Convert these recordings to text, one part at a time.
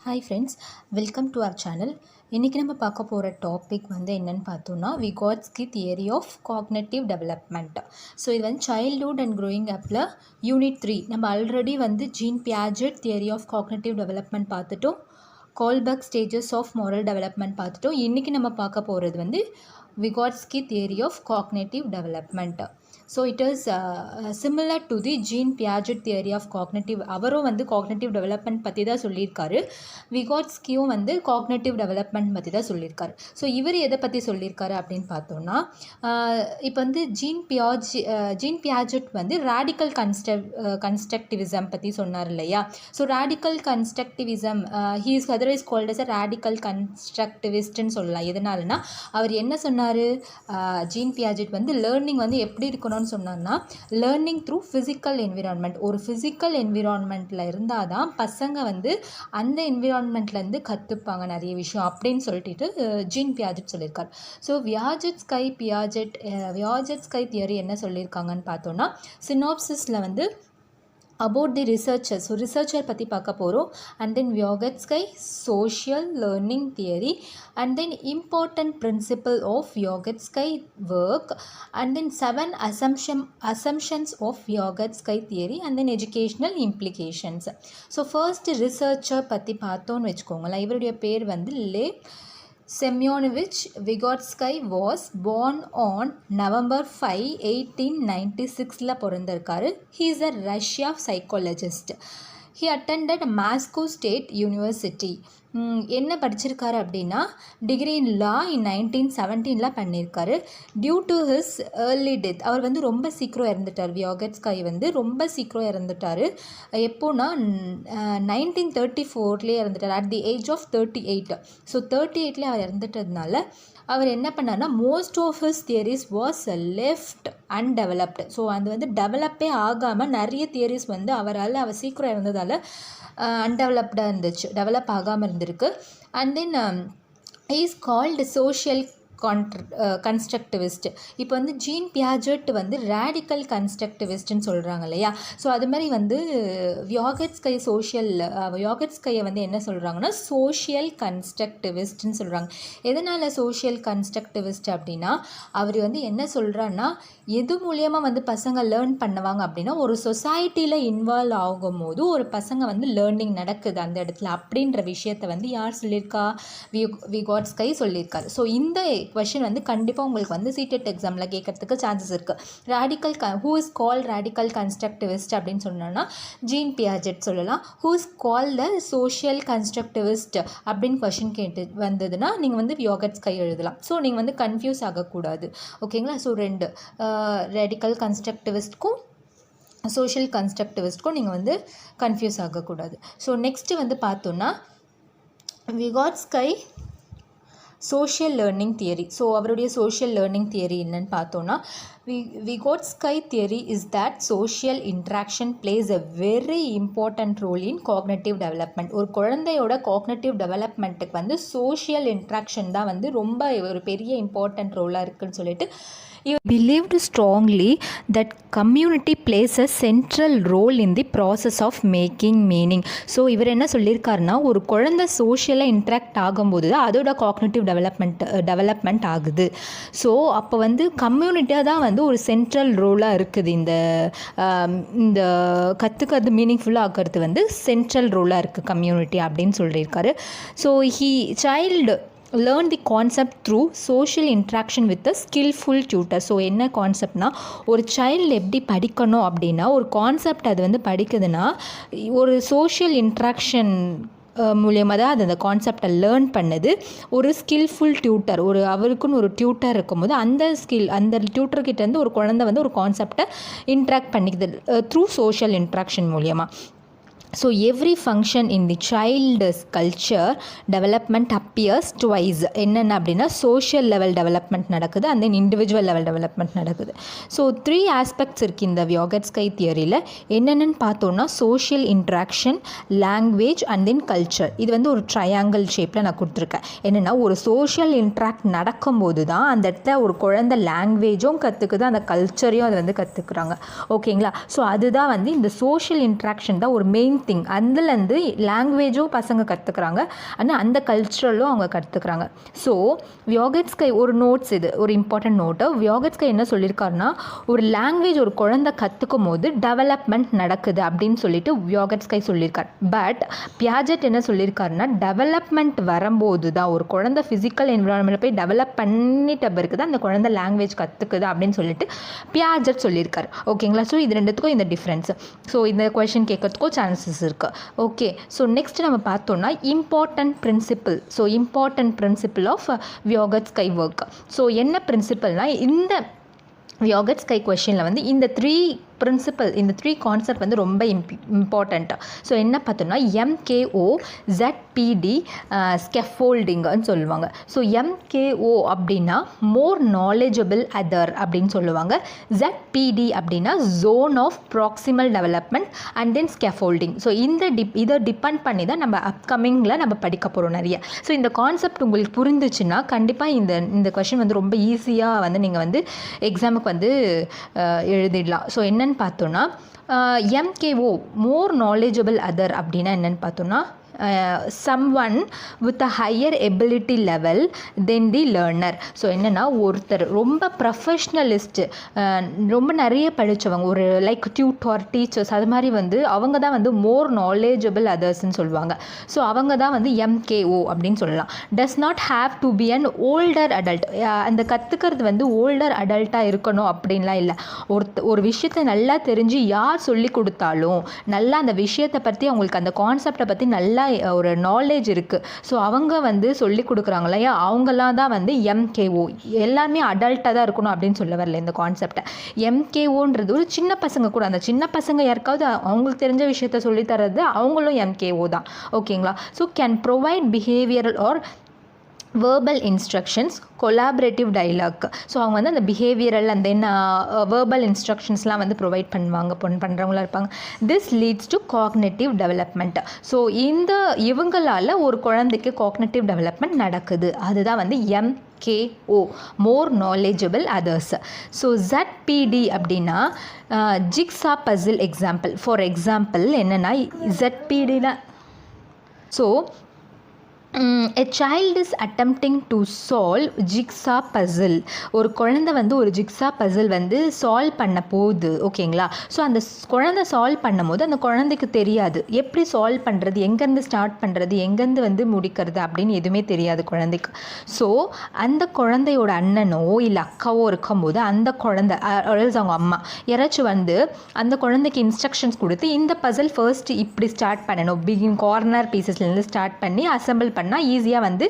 Hi friends, welcome to our channel. இன்றைக்கி நம்ம பார்க்க போகிற டாபிக் வந்து என்னென்னு பார்த்தோன்னா Vygotsky theory of cognitive development. So இது வந்து சைல்ட்ஹுட் அண்ட் க்ரோயிங் அப்பில் யூனிட் 3 நம்ம ஆல்ரெடி வந்து Jean Piaget theory of cognitive development பார்த்துட்டோம். Kohlberg stages of moral development பார்த்துட்டோம். இன்றைக்கி நம்ம பார்க்க போகிறது வந்து Vygotsky theory of cognitive development. So it is similar to the Jean Piaget theory of cognitive. அவரும் வந்து காக்னேட்டிவ் டெவலப்மெண்ட் பற்றி தான் சொல்லியிருக்காரு. விகாட்ஸ்கியும் வந்து காக்னேட்டிவ் டெவலப்மெண்ட் பற்றி தான் சொல்லியிருக்காரு. ஸோ இவர் எதை பற்றி சொல்லியிருக்காரு அப்படின்னு பார்த்தோன்னா, இப்போ வந்து ஜீன் பியாஜெட் வந்து ரேடிக்கல் கன்ஸ்ட்ரக்டிவிசம் பற்றி சொன்னார் இல்லையா. So radical constructivism he is otherwise called as a radical கன்ஸ்ட்ரக்டிவிஸ்ட்னு சொல்லலாம். எதனாலனா அவர் என்ன சொன்னார், ஜீன் பியாஜெட் வந்து லேர்னிங் வந்து எப்படி இருக்கணும்னு சொன்னார்னா, லேர்னிங் த்ரூ ஃபிசிக்கல் என்விரான்மெண்ட். ஒரு ஃபிசிக்கல் என்விரான்மெண்ட்டில் இருந்தால் தான் பசங்க வந்து அந்த என்விரான்மெண்ட்லேருந்து கற்றுப்பாங்க நிறைய விஷயம் அப்படின்னு சொல்லிட்டு ஜீன் பியாஜெட் சொல்லியிருக்காரு. ஸோ வியாஜெட்ஸ்கை தியரி என்ன சொல்லியிருக்காங்கன்னு பார்த்தோன்னா, சினாப்சிஸில் வந்து about the researchers. So researcher பற்றி பார்க்க போகிறோம். And then Vygotsky social learning theory, and then important principle of Vygotsky work, and then 7 assumptions of Vygotsky theory, and then educational implications. So first researcher பற்றி பார்த்தோன்னு வச்சுக்கோங்களேன். இவருடைய பேர் வந்து லே Semyonovich Vygotsky was born on November 5, 1896ல பிறந்திருக்காரு. He is a Russia psychologist. He attended Moscow State University. என்ன படிச்சிருக்காரு அப்படின்னா, டிகிரி இன் லா இன் 1917 பண்ணியிருக்காரு. Due to his early death, அவர் வந்து ரொம்ப சீக்கிரம் இறந்துட்டார். வியாகட்ஸ்கை வந்து ரொம்ப சீக்கிரம் இறந்துட்டார். எப்போனா 1934 இறந்துட்டார். At the age of 38. So 38 அவர் இறந்துட்டதுனால அவர் என்ன பண்ணார்னா, most of his theories was left undeveloped. So அது வந்து டெவலப்பே ஆகாமல் நிறைய தியரிஸ் வந்து அவர் சீக்கிரம் இருந்ததால் அன்டெவலப்டாக இருந்துச்சு, டெவலப் ஆகாமல் இருந்திருக்கு. And then is called social constructivist. இப்போ வந்து ஜீன் பியாஜெட் வந்து ரேடிக்கல் கன்ஸ்ட்ரக்டிவிஸ்ட்னு சொல்கிறாங்க இல்லையா. ஸோ அது மாதிரி வந்து வியாகட்ஸ்கையை வந்து என்ன சொல்கிறாங்கன்னா, சோஷியல் கன்ஸ்ட்ரக்டிவிஸ்ட்னு சொல்கிறாங்க. எதனால் சோஷியல் கன்ஸ்ட்ரக்டிவிஸ்ட் அப்படின்னா, அவர் வந்து என்ன சொல்கிறான்னா, எது மூலியமாக வந்து பசங்க லேர்ன் பண்ணுவாங்க அப்படின்னா, ஒரு சொசைட்டியில் இன்வால்வ் ஆகும்போது ஒரு பசங்க வந்து லேர்னிங் நடக்குது அந்த இடத்துல அப்படின்ற விஷயத்தை வந்து யார் சொல்லியிருக்கா, விகாட்ஸ்கை சொல்லியிருக்காரு. ஸோ இந்த கொஷின் வந்து கண்டிப்பாக உங்களுக்கு வந்து சிடெட் எக்ஸாமில் கேட்கறதுக்கு சான்சஸ் இருக்குது. Who is call radical constructivist அப்படின்னு சொன்னோன்னா ஜீன் பியாஜெட் சொல்லலாம். Who is call the social constructivist அப்படின்னு கொஷின் கேட்டு வந்ததுன்னா நீங்கள் வந்து வியாகட்ஸ்கை எழுதலாம். ஸோ நீங்கள் வந்து கன்ஃபியூஸ் ஆகக்கூடாது, ஓகேங்களா. ஸோ ரெண்டு ரேடிக்கல் கன்ஸ்ட்ரக்டிவிஸ்ட்க்கும் சோஷியல் கன்ஸ்ட்ரக்டிவிஸ்ட்க்கும் நீங்கள் வந்து கன்ஃபியூஸ் ஆகக்கூடாது. ஸோ நெக்ஸ்ட்டு வந்து பார்த்தோன்னா Vygotsky social learning theory. So அவருடைய சோஷியல் லேர்னிங் தியரி என்னன்னு பார்த்தோன்னா, Vygotsky theory is that social interaction plays a very important role in cognitive development. ஒரு குழந்தையோட காக்னேட்டிவ் டெவலப்மெண்ட்டுக்கு வந்து சோஷியல் இன்ட்ராக்ஷன் தான் வந்து ரொம்ப ஒரு பெரிய இம்பார்ட்டன்ட் ரோலாக இருக்குதுன்னு சொல்லிட்டு he believed strongly that community plays a central role in the process of making meaning. So இவர் என்ன சொல்லியிருக்காருன்னா, ஒரு குழந்தை சோஷியலாக இன்ட்ராக்ட் ஆகும்போது தான் அதோட காக்னேட்டிவ் டெவலப்மெண்ட் ஆகுது. ஸோ அப்போ வந்து கம்யூனிட்டியாக தான் வந்து ஒரு சென்ட்ரல் ரோலாக இருக்குது. இந்த கற்றுக்கிறது மீனிங்ஃபுல்லாக ஆகிறது வந்து சென்ட்ரல் ரோலாக இருக்குது கம்யூனிட்டி அப்படின்னு சொல்லியிருக்காரு. So child learn the concept through social interaction with a skillful tutor. So என்ன கான்செப்ட்னா, ஒரு சைல்டு எப்படி படிக்கணும் அப்படின்னா, ஒரு கான்செப்ட் அது வந்து படிக்குதுன்னா ஒரு சோஷியல் இன்ட்ராக்ஷன் மூலியமாக தான் அது அந்த கான்செப்டை லேர்ன் பண்ணுது. ஒரு ஸ்கில்ஃபுல் டியூட்டர், அவருக்குன்னு ஒரு டியூட்டர் இருக்கும்போது அந்த டியூட்டர்கிட்டேருந்து ஒரு குழந்தை வந்து ஒரு கான்செப்டை இன்ட்ராக்ட் பண்ணிக்குது த்ரூ சோஷியல் இன்ட்ராக்ஷன் மூலியமாக. ஸோ எவ்ரி ஃபங்க்ஷன் இன் தி சைல்டுஸ் கல்ச்சர் டெவலப்மெண்ட் அப்பியர்ஸ் ட்வைஸ். என்னென்ன அப்படின்னா, சோஷியல் லெவல் டெவலப்மெண்ட் நடக்குது, and then individual level development நடக்குது. ஸோ 3 ஆஸ்பெக்ட்ஸ் இருக்குது இந்த வியாகட்ஸ்கை தியரியில். என்னென்னு பார்த்தோன்னா, social interaction, language, and then culture. இது வந்து ஒரு ட்ரையாங்கிள் ஷேப்பில் நான் கொடுத்துருக்கேன். என்னென்னா, ஒரு சோஷியல் இன்ட்ராக்ட் நடக்கும்போது தான் அந்த இடத்துல ஒரு குழந்தை லாங்குவேஜும் கற்றுக்குது, அந்த கல்ச்சரையும் அதை வந்து கற்றுக்குறாங்க, ஓகேங்களா. ஸோ அதுதான் வந்து இந்த சோஷியல் இன்ட்ராக்ஷன் தான் ஒரு மெயின் திங். அதுலேருந்து லாங்குவேஜும் பசங்க கற்றுக்குறாங்க, ஆனால் அந்த கல்ச்சுரலும் அவங்க கற்றுக்குறாங்க. ஸோ வியோகட்ஸ்கை ஒரு நோட்ஸ், இது ஒரு இம்பார்ட்டன்ட் நோட்டு. வியோகட்ஸ்கை என்ன சொல்லியிருக்காருன்னா, ஒரு லாங்குவேஜ் ஒரு குழந்தை கற்றுக்கும் போது டெவலப்மெண்ட் நடக்குது அப்படின்னு சொல்லிட்டு வியோகட்ஸ்கை சொல்லியிருக்கார். பட் பியாஜெட் என்ன சொல்லியிருக்காருன்னா, டெவலப்மெண்ட் வரும்போது தான் ஒரு குழந்தை ஃபிசிக்கல் என்விரான்மெண்ட்டில் போய் டெவலப் பண்ணிட்ட பிறகு தான் அந்த குழந்தை லாங்குவேஜ் கற்றுக்குது அப்படின்னு சொல்லிட்டு பியாஜெட் சொல்லியிருக்காரு. ஓகேங்களா? ஸோ இது ரெண்டுத்துக்கும் இந்த டிஃப்ரென்ஸ். ஸோ இந்த கொஷின் கேட்கறதுக்கும் சான்சஸ் இருக்குது. ஓகே, ஸோ நெக்ஸ்ட் நம்ம பார்த்தோம்னா important principle. So important principle of Vygotsky work. So என்ன பிரின்சிபல்னால், இந்த வியோகட்ஸ்கை கொஷினில் வந்து இந்த 3 பிரின்சிபல், இந்த 3 கான்செப்ட் வந்து ரொம்ப இம்பார்ட்டண்ட்டு. ஸோ என்ன பார்த்தோம்னா MKO ZPD ஸ்கெஃபோல்டிங்னு சொல்லுவாங்க. ஸோ MKO அப்படின்னா மோர் நாலேஜபிள் அதர் அப்படின்னு சொல்லுவாங்க. ZPD அப்படின்னா zone of proximal development and then scaffolding. So இதை டிபெண்ட் பண்ணி தான் நம்ம அப்கமிங்கில் நம்ம படிக்க போகிறோம் நிறைய. ஸோ இந்த கான்செப்ட் உங்களுக்கு புரிந்துச்சுன்னா கண்டிப்பாக இந்த கொஷின் வந்து ரொம்ப ஈஸியாக வந்து நீங்கள் வந்து எக்ஸாமுக்கு வந்து எழுதிடலாம். ஸோ என்னென்னு பார்த்தோன்னா, MKO மோர் நாலேஜபிள் அதர் அப்படின்னா என்னென்னு பார்த்தோன்னா, someone with a higher ability level than the learner. So என்னென்னா, ஒருத்தர் ரொம்ப ப்ரொஃபஷ்னலிஸ்ட்டு, ரொம்ப நிறைய படித்தவங்க, ஒரு லைக் டியூட்டர், டீச்சர்ஸ், அது மாதிரி வந்து அவங்க தான் வந்து மோர் நாலேஜபிள் அதர்ஸ்ன்னு சொல்லுவாங்க. ஸோ அவங்க தான் வந்து MKO அப்படின்னு சொல்லலாம். Does not have to be an older adult. அந்த கற்றுக்கிறது வந்து ஓல்டர் அடல்ட்டாக இருக்கணும் அப்படின்லாம் இல்லை. ஒரு விஷயத்தை நல்லா தெரிஞ்சு யார் சொல்லி கொடுத்தாலும் நல்லா அந்த விஷயத்தை பற்றி அவங்களுக்கு அந்த கான்செப்டை பற்றி நல்லா ஒரு நாலேஜ் இருக்குது. ஸோ அவங்க வந்து சொல்லி கொடுக்குறாங்க இல்லையா, அவங்களாம் தான் வந்து MKO. எல்லாருமே அடல்ட்டாக தான் இருக்கணும் அப்படின்னு சொல்ல வரல இந்த கான்செப்டை. MKOன்றது ஒரு சின்ன பசங்க கூட, அந்த சின்ன பசங்க யாருக்காவது அவங்களுக்கு தெரிஞ்ச விஷயத்த சொல்லித்தரது அவங்களும் MKO தான். ஓகேங்களா? So can provide behavioural or verbal instructions, collaborative dialogue. So அவங்க வந்து அந்த பிஹேவியரல் அண்ட் தென் வேர்பல் இன்ஸ்ட்ரக்ஷன்ஸ்லாம் வந்து ப்ரொவைட் பண்ணுறவங்களாக இருப்பாங்க. This leads to cognitive development. So இவங்களால் ஒரு குழந்தைக்கு காக்னேட்டிவ் டெவலப்மெண்ட் நடக்குது. அதுதான் வந்து MKO, more knowledgeable others. So ZPD அப்படின்னா jigsaw puzzle example. For example என்னென்னா, ZPDனா, so a child is attempting to solve jigsaw puzzle. ஒரு குழந்தை வந்து ஒரு ஜிக்ஸா பசில் வந்து சால்வ் பண்ண போகுது. ஓகேங்களா? ஸோ அந்த குழந்தை சால்வ் பண்ணும் போது அந்த குழந்தைக்கு தெரியாது எப்படி சால்வ் பண்ணுறது, எங்கேருந்து ஸ்டார்ட் பண்ணுறது, எங்கேருந்து வந்து முடிக்கிறது அப்படின்னு எதுவுமே தெரியாது குழந்தைக்கு. ஸோ அந்த குழந்தையோட அண்ணனோ இல்லை அக்காவோ இருக்கும்போது அந்த குழந்தை அவங்க அம்மா யாராச்சும் வந்து அந்த குழந்தைக்கு இன்ஸ்ட்ரக்ஷன்ஸ் கொடுத்து இந்த பசில் ஃபர்ஸ்ட் இப்படி ஸ்டார்ட் பண்ணணும், பிகின் கார்னர் பீசஸ்லேருந்து ஸ்டார்ட் பண்ணி அசம்பிள் பண்ணால் ஈஸியாக வந்து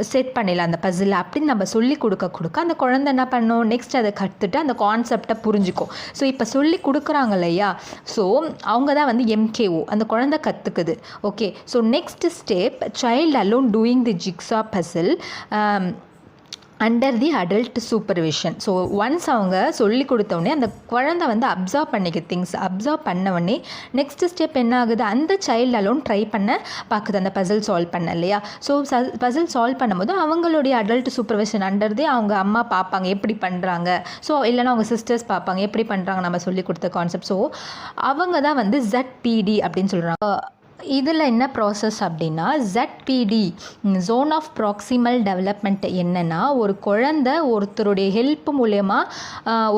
செட் பண்ணிடலாம் அந்த பசில் அப்படின்னு நம்ம சொல்லி கொடுக்க அந்த குழந்தை என்ன பண்ணும், நெக்ஸ்ட் அதை கற்றுட்டு அந்த கான்செப்டை புரிஞ்சுக்கும். ஸோ இப்போ சொல்லி கொடுக்குறாங்க இல்லையா, ஸோ அவங்க தான் வந்து MKO, அந்த குழந்தை கற்றுக்குது. Okay, so next step, child alone doing the jigsaw puzzle under the adult supervision. So once அவங்க சொல்லி கொடுத்தோடனே அந்த குழந்தை வந்து அப்சர்வ் பண்ணிக்க திங்ஸ், அப்சர்வ் பண்ணவுடனே நெக்ஸ்ட் ஸ்டெப் என்ன ஆகுது, அந்த சைல்டு அலோன் ட்ரை பண்ண பார்க்குது அந்த பசில் சால்வ் பண்ண இல்லையா. ஸோ பசில் சால்வ் பண்ணும்போது அவங்களுடைய அடல்ட் சூப்பர்விஷன் அண்டர்தே அவங்க அம்மா பார்ப்பாங்க எப்படி பண்ணுறாங்க, ஸோ இல்லைனா அவங்க சிஸ்டர்ஸ் பார்ப்பாங்க எப்படி பண்ணுறாங்க நம்ம சொல்லி கொடுத்த கான்செப்ட். ஸோ அவங்க தான் வந்து ZPD அப்படின்னு சொல்கிறாங்க. இதில் என்ன ப்ராசஸ் அப்படின்னா, ZPD zone of proximal development என்னென்னா, ஒரு குழந்தை ஒருத்தருடைய ஹெல்ப் மூலயமா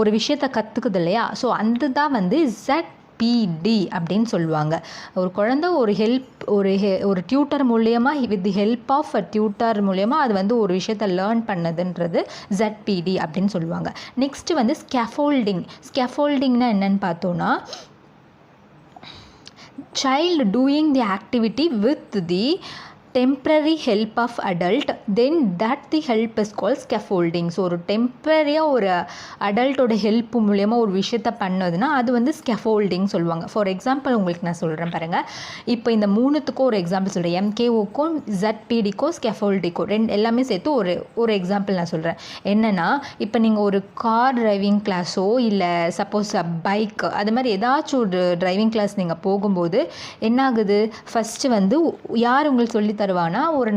ஒரு விஷயத்தை கற்றுக்குது இல்லையா, ஸோ அந்த தான் வந்து ZPD அப்படின்னு சொல்லுவாங்க. ஒரு குழந்தை ஒரு ஹெல்ப் ஒரு டியூட்டர் மூலயமா, with the help of a tutor மூலயமா அது வந்து ஒரு விஷயத்தை லேர்ன் பண்ணதுன்றது ZPD அப்படின்னு சொல்லுவாங்க. நெக்ஸ்ட்டு வந்து ஸ்கேஃபோல்டிங்னா என்னென்னு பார்த்தோன்னா, child doing the activity with the temporary help of adult, then that the help is called scaffolding. So ஒரு டெம்பரரியாக ஒரு அடல்ட்டோட ஹெல்ப் மூலயமா ஒரு விஷயத்த பண்ணதுன்னா அது வந்து ஸ்கேஃபோல்டிங் சொல்லுவாங்க. ஃபார் எக்ஸாம்பிள் உங்களுக்கு நான் சொல்கிறேன் பாருங்கள். இப்போ இந்த மூணுத்துக்கும் ஒரு எக்ஸாம்பிள் சொல்கிறேன். MKOக்கும் ZPDக்கும் ஸ்கேஃபோல்டிக்கும் எல்லாமே சேர்த்து ஒரு எக்ஸாம்பிள் நான் சொல்கிறேன். என்னென்னா, இப்போ நீங்கள் ஒரு கார் டிரைவிங் கிளாஸோ இல்லை சப்போஸ் பைக் அது மாதிரி ஏதாச்சும் ஒரு டிரைவிங் கிளாஸ் நீங்கள் போகும்போது என்ன ஆகுது, ஃபஸ்ட்டு வந்து யார் உங்களுக்கு சொல்லி தருவானா ஒரு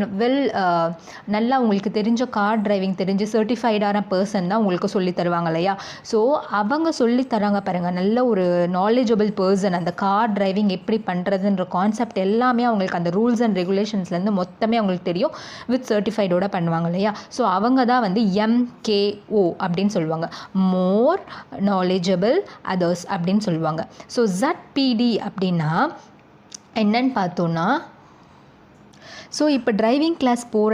நல்லா உங்களுக்கு தெரிஞ்ச கார் டிரைவிங் தெரிஞ்சு சர்டிஃபைடான பர்சன் தான் உங்களுக்கு சொல்லி தருவாங்க இல்லையா. ஸோ அவங்க சொல்லி தராங்க பாருங்கள், நல்ல ஒரு நாலேஜபிள் பர்சன். அந்த கார் டிரைவிங் எப்படி பண்ணுறதுன்ற கான்செப்ட் எல்லாமே அவங்களுக்கு அந்த ரூல்ஸ் அண்ட் ரெகுலேஷன்ஸ்லேருந்து மொத்தமே அவங்களுக்கு தெரியும், வித் சர்டிஃபைடோட பண்ணுவாங்க இல்லையா. ஸோ அவங்க தான் வந்து MKO அப்படின்னு சொல்லுவாங்க, மோர் நாலேஜபிள் அதர்ஸ் அப்படின்னு சொல்லுவாங்க. ஸோ ZPD அப்படின்னா என்னன்னு பார்த்தோன்னா, ஸோ இப்போ டிரைவிங் கிளாஸ் போகிற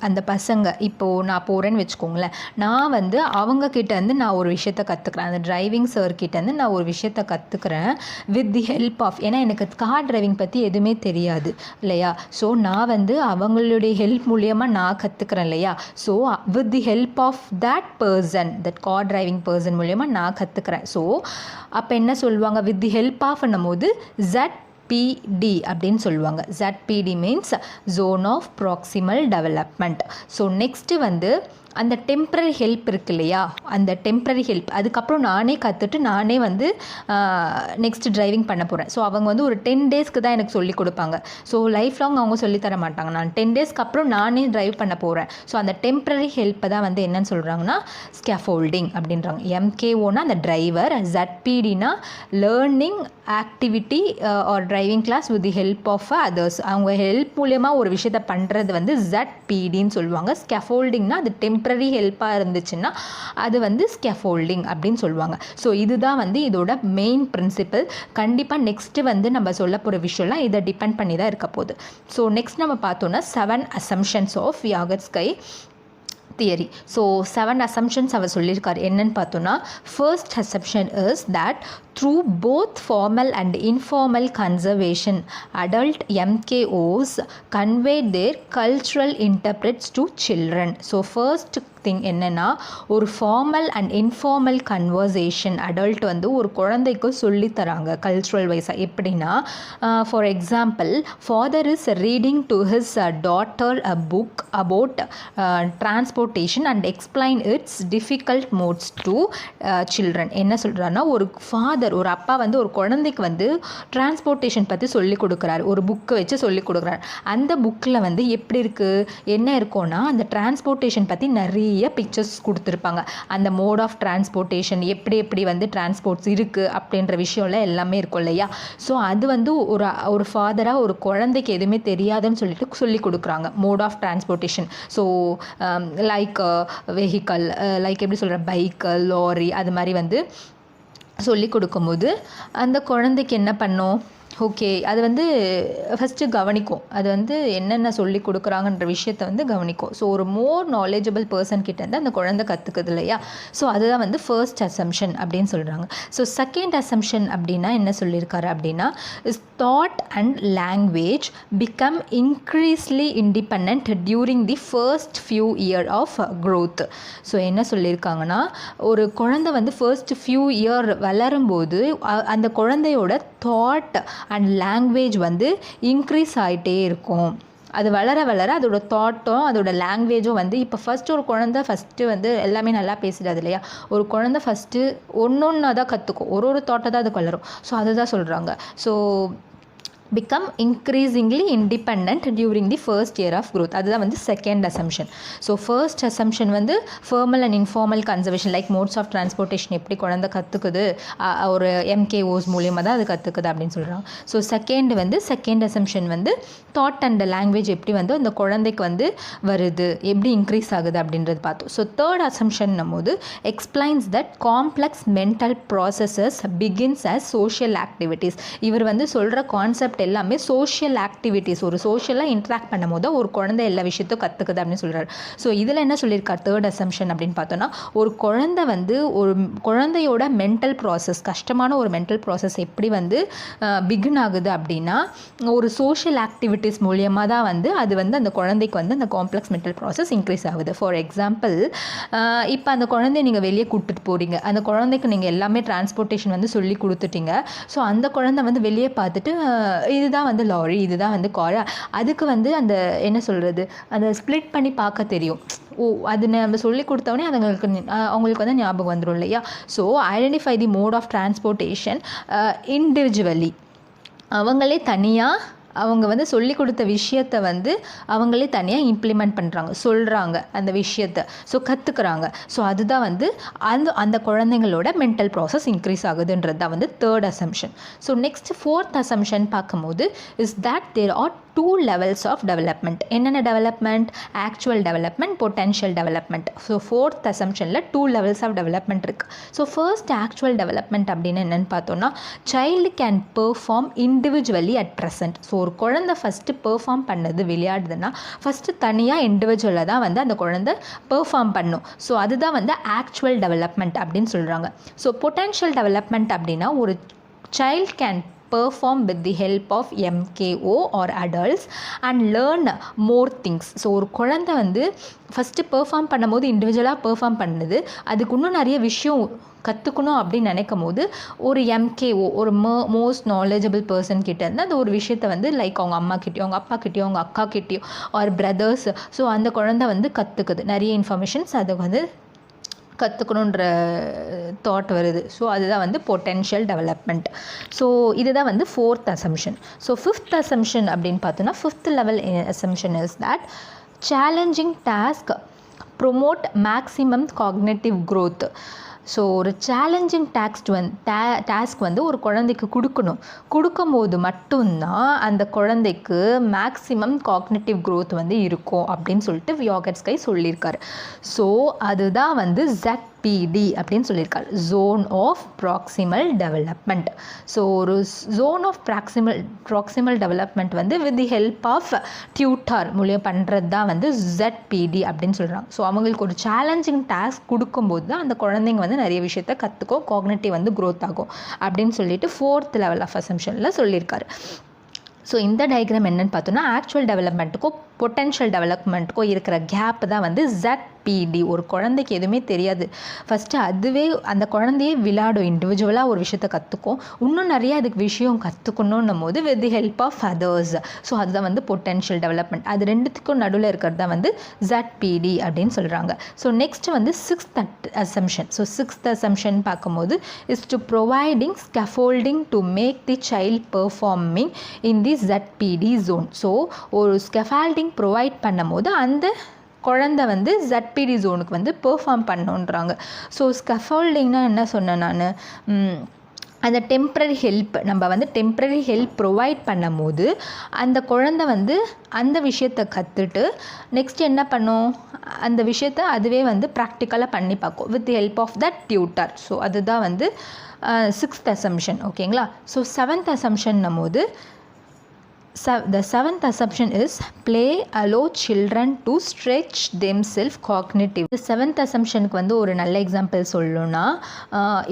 அந்த பசங்க, இப்போது நான் போகிறேன்னு வச்சுக்கோங்களேன், நான் வந்து அவங்கக்கிட்டேருந்து நான் ஒரு விஷயத்த கற்றுக்குறேன், அந்த டிரைவிங் சார்கிட்டேருந்து நான் ஒரு விஷயத்த கற்றுக்குறேன் வித் தி ஹெல்ப் ஆஃப், ஏன்னா எனக்கு கார் டிரைவிங் பற்றி எதுவுமே தெரியாது இல்லையா. ஸோ நான் வந்து அவங்களுடைய ஹெல்ப் மூலியமாக நான் கற்றுக்குறேன் இல்லையா. So with the help of that person, that car driving person மூலியமாக நான் கற்றுக்குறேன். ஸோ அப்போ என்ன சொல்லுவாங்க, வித் தி ஹெல்ப் ஆஃப்னும் போது ZPD அப்படின்னு சொல்லுவாங்க. ZPD means zone of proximal development. So next வந்து அந்த டெம்ப்ரரி ஹெல்ப் இருக்கு இல்லையா, அந்த டெம்ப்ரரி ஹெல்ப் அதுக்கப்புறம் நானே கற்றுட்டு நானே வந்து நெக்ஸ்ட் டிரைவிங் பண்ண போகிறேன். ஸோ அவங்க வந்து ஒரு 10 டேஸ்க்கு தான் எனக்கு சொல்லிக் கொடுப்பாங்க. ஸோ லைஃப் லாங் அவங்க சொல்லித்தர மாட்டாங்க, நான் 10 டேஸ்க்கு அப்புறம் நானே டிரைவ் பண்ண போகிறேன். ஸோ அந்த டெம்ப்ரரி ஹெல்ப்பை தான் வந்து என்னன்னு சொல்கிறாங்கன்னா ஸ்கேஃபோல்டிங் அப்படின்றாங்க. MKOனா அந்த டிரைவர், ZPDனா learning activity are driving class with the help of others. அவங்க ஹெல்ப் மூலமாக ஒரு விஷயத்தை பண்ணுறது வந்து ZPDன்னு சொல்லுவாங்க. ஸ்கேஃபோல்டிங்னா அது டெம்ப்ரரி ஹெல்ப்பாக இருந்துச்சுன்னா அது வந்து ஸ்கேஃபோல்டிங் அப்படின்னு சொல்லுவாங்க. ஸோ இதுதான் வந்து இதோட மெயின் பிரின்சிபல். கண்டிப்பாக நெக்ஸ்ட்டு வந்து நம்ம சொல்ல போகிற விஷயம்லாம் இதை டிபெண்ட் பண்ணி தான் இருக்க போகுது. ஸோ நெக்ஸ்ட் நம்ம பார்த்தோன்னா 7 assumptions of Vygotsky theory. So 7 assumptions அவர் சொல்லியிருக்காரு. என்னன்னு பார்த்தோன்னா, first assumption is that through both formal and informal conservation, adult MKOs convey their cultural interprets to children. So first thing என்னன்னா, ஒரு formal and informal conversation adult வந்து ஒரு குழந்தைக்கு சொல்லி தராங்க கல்ச்சுரல் வைஸாக. எப்படின்னா, for example, father is reading to his daughter a book about transportation and explain it's difficult modes to children. என்ன சொல்கிறாருன்னா, ஒரு ஃபாதர், ஒரு அப்பா வந்து ஒரு குழந்தைக்கு வந்து டிரான்ஸ்போர்ட்டேஷன் பற்றி சொல்லிக் கொடுக்குறாரு, ஒரு புக்கை வச்சு சொல்லிக் கொடுக்குறாரு. அந்த புக்கில் வந்து எப்படி இருக்குது, என்ன இருக்கும்னா, அந்த டிரான்ஸ்போர்ட்டேஷன் பற்றி நிறைய பிக்சர்ஸ் கொடுத்துருப்பாங்க. அந்த மோட் ஆஃப் டிரான்ஸ்போர்ட்டேஷன் எப்படி வந்து டிரான்ஸ்போர்ட்ஸ் இருக்குது அப்படின்ற விஷயம்லாம் எல்லாமே இருக்கும் இல்லையா. ஸோ அது வந்து ஒரு ஃபாதராக ஒரு குழந்தைக்கு எதுவுமே தெரியாதுன்னு சொல்லிட்டு சொல்லி கொடுக்குறாங்க, mode of transportation. So like vehicle, like எப்படி சொல்கிற, பைக்கு, லாரி, அது மாதிரி வந்து சொல்லி கொடுக்கும்போது அந்த குழந்தைக்கு என்ன பண்ணும், ஓகே அது வந்து ஃபஸ்ட்டு கவனிக்கும், அது வந்து என்னென்ன சொல்லி கொடுக்குறாங்கன்ற விஷயத்தை வந்து கவனிக்கும். ஸோ ஒரு மோர் நாலேஜபிள் பர்சன் கிட்டேருந்து அந்த குழந்தை கற்றுக்குது இல்லையா. ஸோ அதுதான் வந்து ஃபர்ஸ்ட் அசம்ஷன் அப்படின்னு சொல்கிறாங்க. ஸோ செகண்ட் அசம்ஷன் அப்படின்னா என்ன சொல்லியிருக்காரு அப்படின்னா, is thought and language become increasingly independent during the first few year of growth. So என்ன சொல்லியிருக்காங்கன்னா, ஒரு குழந்தை வந்து ஃபர்ஸ்ட் ஃபியூ இயர் வளரும்போது அந்த குழந்தையோட தாட் அண்ட் லாங்குவேஜ் வந்து இன்க்ரீஸ் ஆகிட்டே இருக்கும். அது வளர வளர அதோட தாட்டும் அதோட லாங்குவேஜும் வந்து, இப்போ ஃபஸ்ட்டு ஒரு குழந்தை ஃபஸ்ட்டு வந்து எல்லாமே நல்லா பேசிடாது இல்லையா. ஒரு குழந்தை ஃபஸ்ட்டு ஒன்று தான் கற்றுக்கும், ஒரு தாட்டை தான் அது வளரும். ஸோ அதுதான் சொல்கிறாங்க. So become increasingly independent during the first year of growth. அதுதான் வந்து second assumption. So first assumption வந்து formal and informal conservation, like modes of transportation எப்படி குழந்தை கற்றுக்குது, ஒரு MKOs மூலியமாக தான் அது கற்றுக்குது அப்படின்னு சொல்கிறாங்க. ஸோ செகண்ட் அசம்ஷன் வந்து தாட் அண்ட் லாங்குவேஜ் எப்படி வந்து அந்த குழந்தைக்கு வந்து வருது, எப்படி இன்க்ரீஸ் ஆகுது அப்படின்றது பார்த்தோம். ஸோ தேர்ட் அசம்ஷன் போது explains that complex mental processes begins as social activities. இவர் வந்து சொல்கிற கான்செப்ட் எல்லாமே சோஷியல் ஆக்டிவிட்டீஸ், ஒரு சோஷியலாக இன்ட்ராக்ட் பண்ணும் போது ஒரு குழந்தை எல்லா விஷயத்தையும் கற்றுக்குது அப்படின்னு சொல்கிறார். ஸோ இதில் என்ன சொல்லியிருக்கார் தேர்ட் அசம்ஷன் அப்படின்னு பார்த்தோன்னா, ஒரு குழந்தை வந்து ஒரு குழந்தையோட மென்டல் ப்ராசஸ், கஷ்டமான ஒரு மென்டல் ப்ராசஸ் எப்படி வந்து பிகின் ஆகுது அப்படின்னா, ஒரு சோஷியல் ஆக்டிவிட்டீஸ் மூலியமாக தான் வந்து அது வந்து அந்த குழந்தைக்கு வந்து அந்த காம்ப்ளெக்ஸ் மென்டல் ப்ராசஸ் இன்க்ரீஸ் ஆகுது. ஃபார் எக்ஸாம்பிள், இப்போ அந்த குழந்தைய நீங்கள் வெளியே கூப்பிட்டு போகிறீங்க, அந்த குழந்தைக்கு நீங்கள் எல்லாமே டிரான்ஸ்போர்ட்டேஷன் வந்து சொல்லி கொடுத்துட்டீங்க. ஸோ அந்த குழந்தை வந்து வெளியே பார்த்துட்டு இதுதான் வந்து லாரி, இதுதான் வந்து கார், அதுக்கு வந்து அந்த என்ன சொல்கிறது, அந்த ஸ்ப்ளிட் பண்ணி பார்க்க தெரியும். அது நம்ம சொல்லி கொடுத்தோடனே அவங்களுக்கு வந்து ஞாபகம் வந்துடும் இல்லையா. So identify the mode of transportation individually, அவங்களே தனியாக அவங்க வந்து சொல்லி கொடுத்த விஷயத்தை வந்து அவங்களே தனியாக இம்ப்ளிமெண்ட் பண்ணுறாங்க, சொல்கிறாங்க அந்த விஷயத்தை, ஸோ கற்றுக்குறாங்க. ஸோ அதுதான் வந்து அந்த குழந்தைங்களோட மென்டல் ப்ராசஸ் இன்க்ரீஸ் ஆகுதுன்றது தான் வந்து third assumption. So next fourth assumption பார்க்கும்போது is that there are 2 levels of development. என்னென்ன development? Actual development, potential development. So fourth அசம்ஷனில் 2 levels of development இருக்குது. ஸோ ஃபர்ஸ்ட் ஆக்சுவல் டெவலப்மெண்ட் அப்படின்னு என்னென்னு பார்த்தோன்னா, child can perform individually at present. So ஒரு குழந்தை first perform பண்ணது விளையாடுதுன்னா ஃபஸ்ட்டு தனியாக இண்டிவிஜுவலாக தான் வந்து அந்த குழந்தை பெர்ஃபார்ம் பண்ணும். ஸோ அதுதான் வந்து ஆக்சுவல் டெவலப்மெண்ட் அப்படின்னு சொல்கிறாங்க. ஸோ பொட்டென்ஷியல் டெவலப்மெண்ட் அப்படின்னா ஒரு child can perform with the help of MKO or adults and learn more things. So ஒரு குழந்தை வந்து ஃபஸ்ட்டு பெர்ஃபார்ம் பண்ணும்போது இண்டிவிஜுவலாக பெர்ஃபார்ம் பண்ணுது, அதுக்கு இன்னும் நிறைய விஷயம் கற்றுக்கணும் அப்படின்னு நினைக்கும் போது ஒரு MKO, ஒரு மோஸ்ட் நாலேஜபிள் பர்சன் கிட்ட இருந்து அந்த ஒரு விஷயத்தை வந்து லைக் அவங்க அம்மா கிட்டேயோ, அவங்க அப்பா கிட்டேயோ, அவங்க அக்கா கிட்டேயோ ஆர் பிரதர்ஸ், ஸோ அந்த குழந்தை வந்து கற்றுக்குது நிறைய இன்ஃபர்மேஷன்ஸ், அது வந்து கற்றுக்கணுன்ற தாட் வருது. ஸோ அதுதான் வந்து பொட்டென்ஷியல் டெவலப்மெண்ட். ஸோ இதுதான் வந்து fourth assumption. So fifth assumption அப்படின்னு பார்த்தோன்னா, fifth level assumption is that challenging task promote maximum cognitive growth. So ஒரு சேலஞ்சிங் டாஸ்க் வந்து ஒரு குழந்தைக்கு கொடுக்கும்போது மட்டும்தான் அந்த குழந்தைக்கு மேக்ஸிமம் காக்னேட்டிவ் க்ரோத் வந்து இருக்கும் அப்படின்னு சொல்லிட்டு வியாகட்ஸ்கை சொல்லியிருக்காரு. ஸோ அதுதான் வந்து ZPD அப்படின்னு சொல்லியிருக்காரு, zone of proximal development. So ஒரு ஜோன் ஆஃப் ப்ராக்சிமல் டெவலப்மெண்ட் வந்து with the help of tutor மூலியம் பண்ணுறது தான் வந்து ZPD அப்படின்னு சொல்கிறாங்க. ஸோ அவங்களுக்கு ஒரு சேலஞ்சிங் டாஸ்க் கொடுக்கும்போது தான் அந்த குழந்தைங்க வந்து நிறைய விஷயத்த கற்றுக்கும், காக்னேட்டிவ் வந்து க்ரோத் ஆகும் அப்படின்னு சொல்லிட்டு ஃபோர்த் லெவல் ஆஃப் அசம்ஷனில் சொல்லியிருக்காரு. ஸோ இந்த டயக்ராம் என்னென்னு பார்த்தோன்னா, ஆக்சுவல் டெவலப்மெண்ட்டுக்கும் பொட்டென்ஷியல் டெவலப்மெண்ட்டுக்கும் இருக்கிற கேப் தான் வந்து ZPD. ஒரு குழந்தைக்கு எதுவுமே தெரியாது, ஃபஸ்ட்டு அதுவே அந்த குழந்தையே விளையாடும், இண்டிவிஜுவலாக ஒரு விஷயத்தை கற்றுக்கும், இன்னும் நிறைய அதுக்கு விஷயம் கற்றுக்கணுன்னும் போது with the help of others. So அதுதான் வந்து பொட்டென்ஷியல் டெவலப்மெண்ட். அது ரெண்டுத்துக்கும் நடுவில் இருக்கிறது தான் வந்து ZPD அப்படின்னு சொல்கிறாங்க. ஸோ நெக்ஸ்ட் வந்து sixth assumption. So sixth assumption பார்க்கும்போது is to providing scaffolding to make the child performing in the ZPD zone. So ஒரு ஸ்கஃபால்டிங் ப்ரொவைட் பண்ணும் போது அந்த குழந்தை வந்து ZPD ஜோனுக்கு வந்து பெர்ஃபார்ம் பண்ணுன்றாங்க. ஸோ ஸ்கஃபோல்டிங்னா என்ன சொன்னேன் நான், அந்த டெம்ப்ரரி ஹெல்ப், நம்ம வந்து டெம்ப்ரரி ஹெல்ப் ப்ரொவைட் பண்ணும் போது அந்த குழந்தை வந்து அந்த விஷயத்தை கற்றுட்டு நெக்ஸ்ட் என்ன பண்ணும், அந்த விஷயத்தை அதுவே வந்து ப்ராக்டிக்கலாக பண்ணி பார்க்கும் with help of the tutor. So அதுதான் வந்து சிக்ஸ்த் அசம்ஷன். ஓகேங்களா. ஸோ செவன்த் அசம்ஷன்னும் போது the seventh assumption is play allow children to stretch themselves cognitive. The seventh assumptionக்கு வந்து ஒரு நல்ல எக்ஸாம்பிள் சொல்லணும்னா,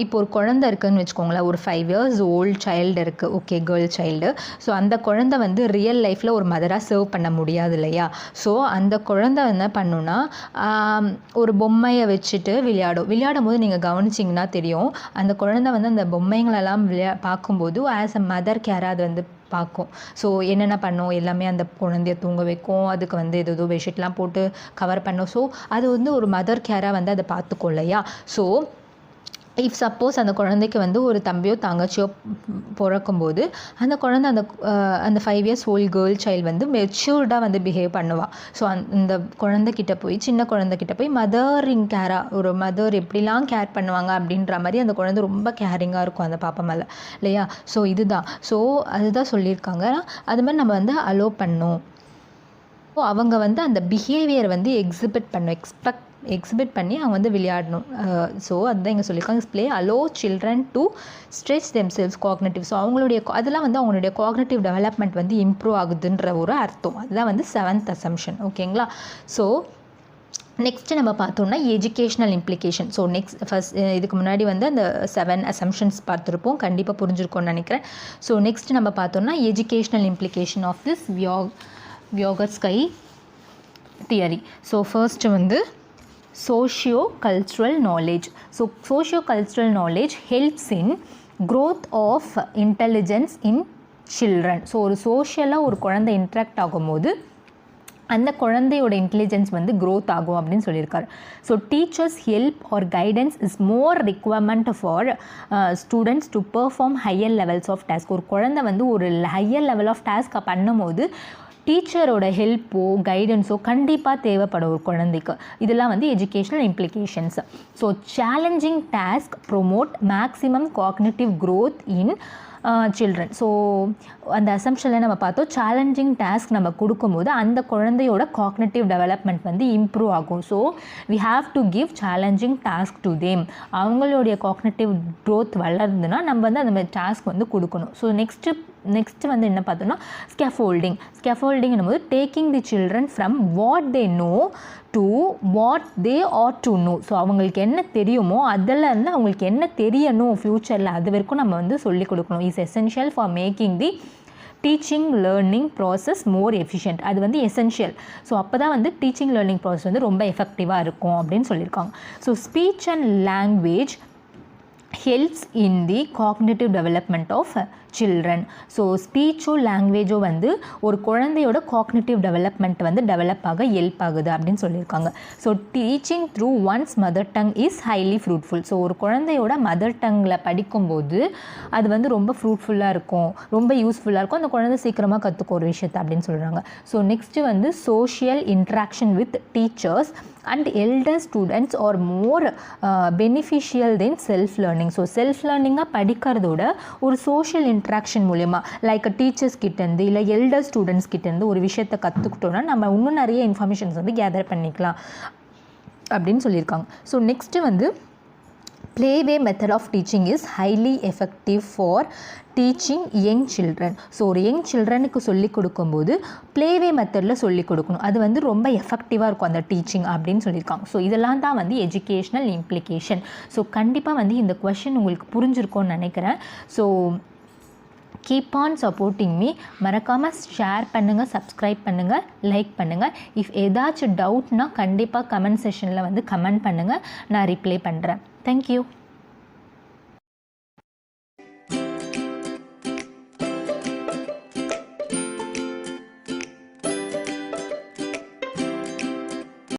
இப்போ ஒரு குழந்தை இருக்குதுன்னு வச்சுக்கோங்களேன், ஒரு 5 years old சைல்டு இருக்குது, ஓகே, கேர்ள் சைல்டு. ஸோ அந்த குழந்தை வந்து ரியல் லைஃப்பில் ஒரு மதராக சர்வ் பண்ண முடியாது இல்லையா. ஸோ அந்த குழந்தை என்ன பண்ணுன்னா, ஒரு பொம்மையை வச்சுட்டு விளையாடும் போது நீங்கள் கவனிச்சிங்கன்னா தெரியும், அந்த குழந்தை வந்து அந்த பொம்மைங்களெல்லாம் பார்க்கும்போது ஆஸ் அ மதர் கேராக அது வந்து பார்க்கும். ஸோ என்னென்ன பண்ணும், எல்லாமே அந்த குழந்தைய தூங்க வைக்கும், அதுக்கு வந்து ஏதோ பெட்ஷீட்லாம் போட்டு கவர் பண்ணும். ஸோ அது வந்து ஒரு மதர் கேராக வந்து அதை பார்த்துக்கும் இல்லையா. ஸோ இஃப் சப்போஸ் அந்த குழந்தைக்கு வந்து ஒரு தம்பியோ தங்கச்சியோ பிறக்கும்போது அந்த குழந்தை அந்த 5 years old கேர்ள் சைல்டு வந்து மெச்சூர்டாக வந்து பிஹேவ் பண்ணுவாள். ஸோ அந்த குழந்தைக்கிட்ட போய், சின்ன குழந்தைக்கிட்ட போய் மதரிங் கேராக, ஒரு மதர் எப்படிலாம் கேர் பண்ணுவாங்க அப்படின்ற மாதிரி அந்த குழந்தை ரொம்ப கேரிங்காக இருக்கும் அந்த பாப்பா மேலே இல்லையா. ஸோ இதுதான், ஸோ அதுதான் சொல்லியிருக்காங்க. அது மாதிரி நம்ம வந்து அலோ பண்ணோம். ஸோ அவங்க வந்து அந்த பிஹேவியர் வந்து எக்ஸிபிட் பண்ணி அவங்க வந்து விளையாடணும். ஸோ அதுதான் இங்கே சொல்லியிருக்காங்க, play allow children to stretch themselves cognitive. So அவங்களுடைய அதெல்லாம் வந்து அவங்களுடைய காக்னேட்டிவ் டெவலப்மெண்ட் வந்து இம்ப்ரூவ் ஆகுதுன்ற ஒரு அர்த்தம். அதுதான் வந்து செவன்த் அசம்ஷன். ஓகேங்களா. ஸோ நெக்ஸ்ட்டு நம்ம பார்த்தோம்னா எஜுகேஷ்னல் இம்ப்ளிகேஷன். ஸோ இதுக்கு முன்னாடி வந்து அந்த 7 அசம்ஷன்ஸ் பார்த்துருப்போம், கண்டிப்பாக புரிஞ்சிருக்கோன்னு நினைக்கிறேன். ஸோ நெக்ஸ்ட் நம்ம பார்த்தோம்னா educational implication of this Vygotsky theory. So first வந்து socio-cultural knowledge. So socio-cultural knowledge helps in growth of intelligence in children. So ஒரு சோஷியலாக ஒரு குழந்தை இன்ட்ராக்ட் ஆகும்போது அந்த குழந்தையோட இன்டெலிஜென்ஸ் வந்து க்ரோத் ஆகும் அப்படின்னு சொல்லியிருக்காரு. So teachers help or guidance is more requirement for students to perform higher levels of task. ஒரு குழந்தை வந்து ஒரு ஹையர் லெவல் ஆஃப் டாஸ்க்கை பண்ணும்போது டீச்சரோட ஹெல்ப்போ கைடன்ஸோ கண்டிப்பாக தேவைப்படும் ஒரு குழந்தைக்கு. இதெல்லாம் வந்து educational implications. So challenging task promote maximum cognitive growth in children. So அந்த அசம்ஷனில் நம்ம பார்த்தோம், சேலஞ்சிங் டாஸ்க் நம்ம கொடுக்கும்போது அந்த குழந்தையோட காக்னிட்டிவ் டெவலப்மெண்ட் வந்து இம்ப்ரூவ் ஆகும். So we have to give challenging task to them. அவங்களுடைய காக்னிட்டிவ் க்ரோத் வளருதுன்னா நம்ம வந்து அந்த மாதிரி டாஸ்க் வந்து கொடுக்கணும். ஸோ நெக்ஸ்ட்டு வந்து என்ன பார்த்தோம்னா ஸ்கேஃபோல்டிங் போது taking the children from what they know to what they ought to know. So அவங்களுக்கு என்ன தெரியுமோ அதில் இருந்து அவங்களுக்கு என்ன தெரியணும் ஃப்யூச்சரில் அது வரைக்கும் நம்ம வந்து சொல்லிக் கொடுக்கணும். Is essential for making the teaching learning process more efficient. அது வந்து எசென்ஷியல். ஸோ அப்போ தான் வந்து டீச்சிங் லேர்னிங் ப்ராசஸ் வந்து ரொம்ப எஃபெக்டிவாக இருக்கும் அப்படின்னு சொல்லியிருக்காங்க. So speech and language helps in the cognitive development of children. So ஸ்பீச்சோ லாங்குவேஜோ வந்து ஒரு குழந்தையோட காக்னிட்டிவ் டெவலப்மெண்ட் வந்து டெவலப் ஆக ஹெல்ப் ஆகுது அப்படின்னு சொல்லியிருக்காங்க. So teaching through one's mother tongue is highly fruitful. So ஒரு குழந்தையோட மதர் டங்கில் படிக்கும்போது அது வந்து ரொம்ப ஃப்ரூட்ஃபுல்லாக இருக்கும், ரொம்ப யூஸ்ஃபுல்லாக இருக்கும், அந்த குழந்தை சீக்கிரமாக கற்றுக்கும் ஒரு விஷயத்தை அப்படின்னு சொல்கிறாங்க. ஸோ நெக்ஸ்ட்டு வந்து social interaction with teachers and elder students are more beneficial then self learning. So self லேர்னிங்காக படிக்கிறதோட ஒரு சோஷியல் இன்ட்ராக்ஷன் மூலயமா லைக் டீச்சர்ஸ் கிட்டேருந்து இல்லை எல்டர் ஸ்டூடெண்ட்ஸ் கிட்டேருந்து ஒரு விஷயத்தை கற்றுக்கிட்டோன்னா நம்ம இன்னும் நிறைய இன்ஃபர்மேஷன்ஸ் வந்து கேதர் பண்ணிக்கலாம் அப்படின்னு சொல்லியிருக்காங்க. ஸோ நெக்ஸ்ட்டு வந்து Playway method of teaching is highly effective for teaching young children. So ஒரு யங் சில்ட்ரனுக்கு சொல்லிக் கொடுக்கும்போது ப்ளேவே மெத்தடில் சொல்லிக் கொடுக்கணும். அது வந்து ரொம்ப எஃபெக்டிவாக இருக்கும் அந்த டீச்சிங் அப்படின்னு சொல்லியிருக்காங்க. ஸோ இதெல்லாம் தான் வந்து எஜுகேஷ்னல் இம்ப்ளிகேஷன். ஸோ கண்டிப்பாக வந்து இந்த கொஷின் உங்களுக்கு புரிஞ்சிருக்கும்னு நினைக்கிறேன். So keep on supporting me. மறக்காமல் ஷேர் பண்ணுங்கள், சப்ஸ்கிரைப் பண்ணுங்கள், லைக் பண்ணுங்கள். இஃப் ஏதாச்சும் டவுட்னா கண்டிப்பாக கமெண்ட் செஷனில் வந்து கமெண்ட் பண்ணுங்கள், நான் ரிப்ளை பண்ணுறேன். தேங்க்யூ.